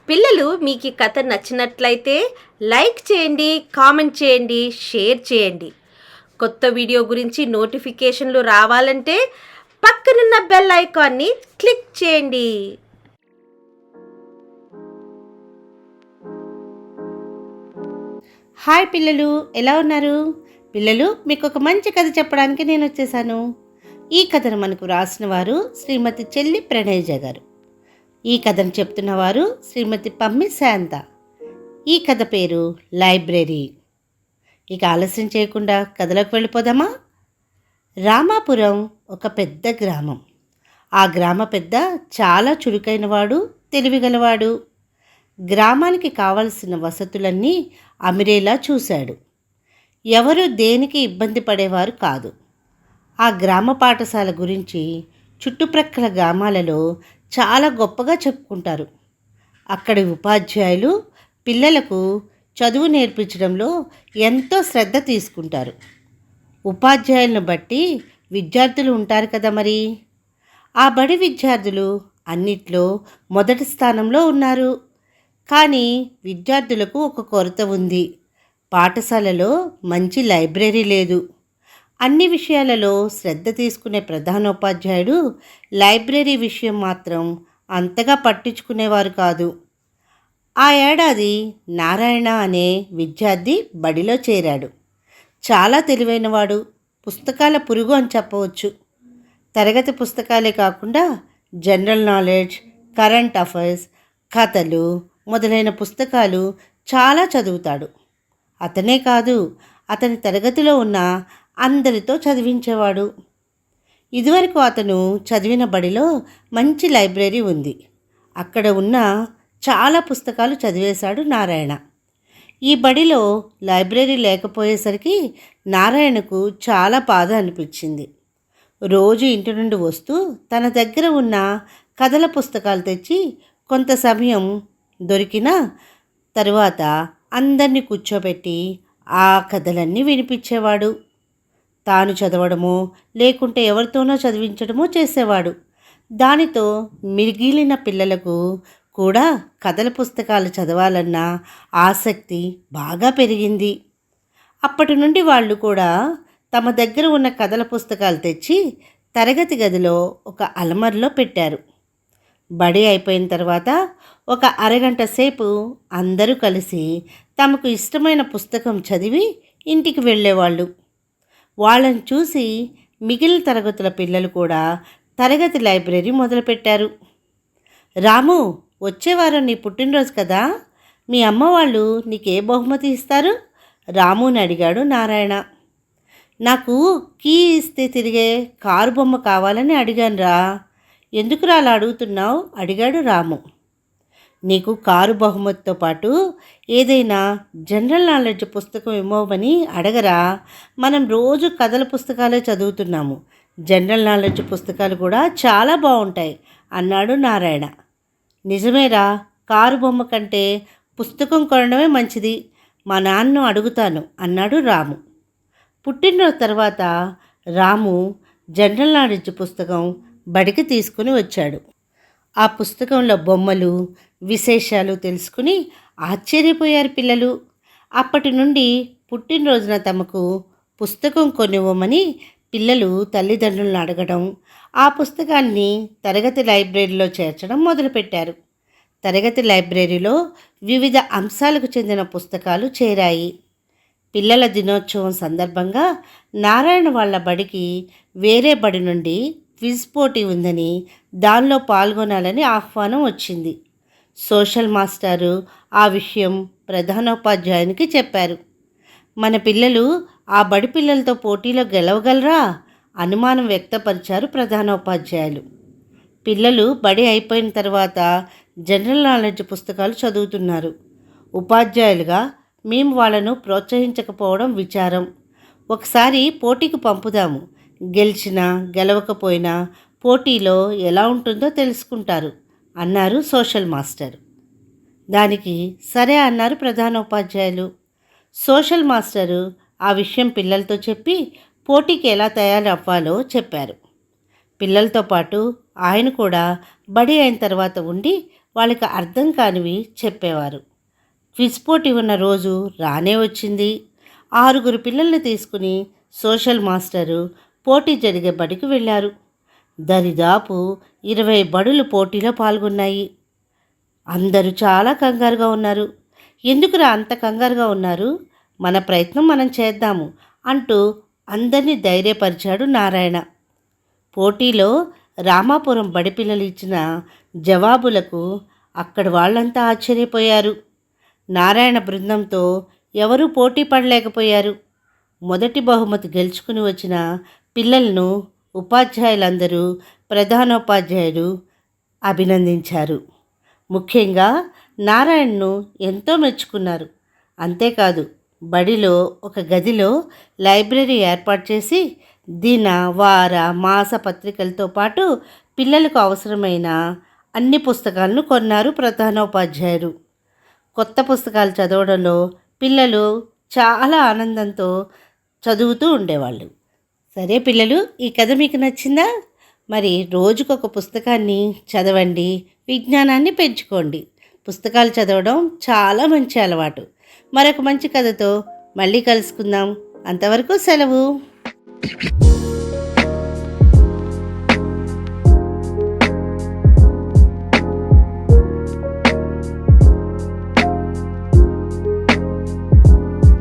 పిల్లలు మీకు ఈ కథ నచ్చినట్లయితే లైక్ చేయండి, కామెంట్ చేయండి, షేర్ చేయండి. కొత్త వీడియో గురించి నోటిఫికేషన్లు రావాలంటే పక్కనున్న బెల్ ఐకాన్ని క్లిక్ చేయండి. హాయ్ పిల్లలు, ఎలా ఉన్నారు? పిల్లలు, మీకు ఒక మంచి కథ చెప్పడానికి నేను వచ్చేసాను. ఈ కథను మనకు రాసిన వారు శ్రీమతి చెల్లి ప్రణయజ గారు. ఈ కథను చెప్తున్నవారు శ్రీమతి పమ్మి శాంత. ఈ కథ పేరు లైబ్రరీ. ఇక ఆలస్యం చేయకుండా కథలోకి వెళ్ళిపోదామా? రామాపురం ఒక పెద్ద గ్రామం. ఆ గ్రామ పెద్ద చాలా చురుకైనవాడు, తెలివిగలవాడు. గ్రామానికి కావలసిన వసతులన్నీ అమిరేలా చూశాడు. ఎవరు దేనికి ఇబ్బంది పడేవారు కాదు. ఆ గ్రామ పాఠశాల గురించి చుట్టుప్రక్కల గ్రామాలలో చాలా గొప్పగా చెప్పుకుంటారు. అక్కడి ఉపాధ్యాయులు పిల్లలకు చదువు నేర్పించడంలో ఎంతో శ్రద్ధ తీసుకుంటారు. ఉపాధ్యాయులను బట్టి విద్యార్థులు ఉంటారు కదా మరి. ఆ బడి విద్యార్థులు అన్నిట్లో మొదటి స్థానంలో ఉన్నారు. కానీ విద్యార్థులకు ఒక కొరత ఉంది. పాఠశాలలో మంచి లైబ్రరీ లేదు. అన్ని విషయాలలో శ్రద్ధ తీసుకునే ప్రధానోపాధ్యాయుడు లైబ్రరీ విషయం మాత్రం అంతగా పట్టించుకునేవారు కాదు. ఆ ఏడాది నారాయణ అనే విద్యార్థి బడిలో చేరాడు. చాలా తెలివైనవాడు, పుస్తకాల పురుగు అని చెప్పవచ్చు. తరగతి పుస్తకాలే కాకుండా జనరల్ నాలెడ్జ్, కరెంట్ అఫైర్స్, కథలు మొదలైన పుస్తకాలు చాలా చదువుతాడు. అతనే కాదు, అతని తరగతిలో ఉన్న అందరితో చదివించేవాడు. ఇదివరకు అతను చదివిన బడిలో మంచి లైబ్రరీ ఉంది. అక్కడ ఉన్న చాలా పుస్తకాలు చదివేశాడు నారాయణ. ఈ బడిలో లైబ్రరీ లేకపోయేసరికి నారాయణకు చాలా బాధ అనిపించింది. రోజు ఇంటి నుండి వస్తూ తన దగ్గర ఉన్న కథల పుస్తకాలు తెచ్చి కొంత సమయం దొరికిన తరువాత అందరినీ కూర్చోబెట్టి ఆ కథలన్నీ వినిపించేవాడు. తాను చదవడమో లేకుంటే ఎవరితోనో చదివించడమో చేసేవాడు. దానితో మిగిలిన పిల్లలకు కూడా కథల పుస్తకాలు చదవాలన్న ఆసక్తి బాగా పెరిగింది. అప్పటి నుండి వాళ్ళు కూడా తమ దగ్గర ఉన్న కథల పుస్తకాలు తెచ్చి తరగతి గదిలో ఒక అలమరలో పెట్టారు. బడి అయిపోయిన తర్వాత ఒక అరగంట సేపు అందరూ కలిసి తమకు ఇష్టమైన పుస్తకం చదివి ఇంటికి వెళ్ళేవాళ్ళు. వాళ్ళని చూసి మిగిలిన తరగతుల పిల్లలు కూడా తరగతి లైబ్రరీ మొదలుపెట్టారు. రాము, వచ్చేవారం నీ పుట్టినరోజు కదా, మీ అమ్మ వాళ్ళు నీకే బహుమతి ఇస్తారు? రాముని అడిగాడు నారాయణ. నాకు కీ ఇస్తే తిరిగే కారు బొమ్మ కావాలని అడిగానురా. ఎందుకురా అలా అడుగుతున్నావు? అడిగాడు రాము. నీకు కారు బహుమతితో పాటు ఏదైనా జనరల్ నాలెడ్జ్ పుస్తకం ఇవ్వమని అడగరా? మనం రోజు కథల పుస్తకాలే చదువుతున్నాము. జనరల్ నాలెడ్జ్ పుస్తకాలు కూడా చాలా బాగుంటాయి అన్నాడు నారాయణ. నిజమేరా, కారు బొమ్మ కంటే పుస్తకం కొనడమే మంచిది. మా నాన్నను అడుగుతాను అన్నాడు రాము. పుట్టినరోజు తర్వాత రాము జనరల్ నాలెడ్జ్ పుస్తకం బడికి తీసుకుని వచ్చాడు. ఆ పుస్తకంలో బొమ్మలు, విశేషాలు తెలుసుకుని ఆశ్చర్యపోయారు పిల్లలు. అప్పటి నుండి పుట్టినరోజున తమకు పుస్తకం కొనివ్వమని పిల్లలు తల్లిదండ్రులను అడగడం, ఆ పుస్తకాన్ని తరగతి లైబ్రరీలో చేర్చడం మొదలుపెట్టారు. తరగతి లైబ్రరీలో వివిధ అంశాలకు చెందిన పుస్తకాలు చేరాయి. పిల్లల దినోత్సవం సందర్భంగా నారాయణ వాళ్ళ బడికి వేరే బడి నుండి క్విజ్ పోటీ ఉందని, దానిలో పాల్గొనాలని ఆహ్వానం వచ్చింది. సోషల్ మాస్టారు ఆ విషయం ప్రధానోపాధ్యాయునికి చెప్పారు. మన పిల్లలు ఆ బడి పిల్లలతో పోటీలో గెలవగలరా? అనుమానం వ్యక్తపరిచారు ప్రధానోపాధ్యాయులు. పిల్లలు బడి అయిపోయిన తర్వాత జనరల్ నాలెడ్జ్ పుస్తకాలు చదువుతున్నారు. ఉపాధ్యాయులుగా మేము వాళ్ళను ప్రోత్సహించకపోవడం విచారం. ఒకసారి పోటీకి పంపుదాము. గెలిచినా గెలవకపోయినా పోటీలో ఎలా ఉంటుందో తెలుసుకుంటారు అన్నారు సోషల్ మాస్టర్. దానికి సరే అన్నారు ప్రధానోపాధ్యాయులు. సోషల్ మాస్టరు ఆ విషయం పిల్లలతో చెప్పి పోటీకి ఎలా తయారు అవ్వాలో చెప్పారు. పిల్లలతో పాటు ఆయన కూడా బడి అయిన తర్వాత ఉండి వాళ్ళకి అర్థం కానివి చెప్పేవారు. క్విజ్ పోటీ ఉన్న రోజు రానే వచ్చింది. 6 పిల్లల్ని తీసుకుని సోషల్ మాస్టరు పోటీ జరిగే బడికి వెళ్ళారు. దరిదాపు 20 బడులు పోటీలో పాల్గొన్నాయి. అందరూ చాలా కంగారుగా ఉన్నారు. ఎందుకురా అంత కంగారుగా ఉన్నారు? మన ప్రయత్నం మనం చేద్దాము అంటూ అందరినీ ధైర్యపరిచాడు నారాయణ. పోటీలో రామాపురం బడి పిల్లలు ఇచ్చిన జవాబులకు అక్కడి వాళ్ళంతా ఆశ్చర్యపోయారు. నారాయణ బృందంతో ఎవరూ పోటీ పడలేకపోయారు. మొదటి బహుమతి గెలుచుకుని వచ్చిన పిల్లలను ఉపాధ్యాయులందరూ ప్రధానోపాధ్యాయులు అభినందించారు. ముఖ్యంగా నారాయణను ఎంతో మెచ్చుకున్నారు. అంతేకాదు బడిలో ఒక గదిలో లైబ్రరీ ఏర్పాటు చేసి దిన, వార, మాస పత్రికలతో పాటు పిల్లలకు అవసరమైన అన్ని పుస్తకాలను కొన్నారు ప్రధానోపాధ్యాయులు. కొత్త పుస్తకాలు చదవడంలో పిల్లలు చాలా ఆనందంతో చదువుతూ ఉండేవాళ్ళు. సరే పిల్లలు, ఈ కథ మీకు నచ్చిందా? మరి రోజుకొక పుస్తకాన్ని చదవండి, విజ్ఞానాన్ని పెంచుకోండి. పుస్తకాలు చదవడం చాలా మంచి అలవాటు. మరొక మంచి కథతో మళ్ళీ కలుసుకుందాం. అంతవరకు సెలవు.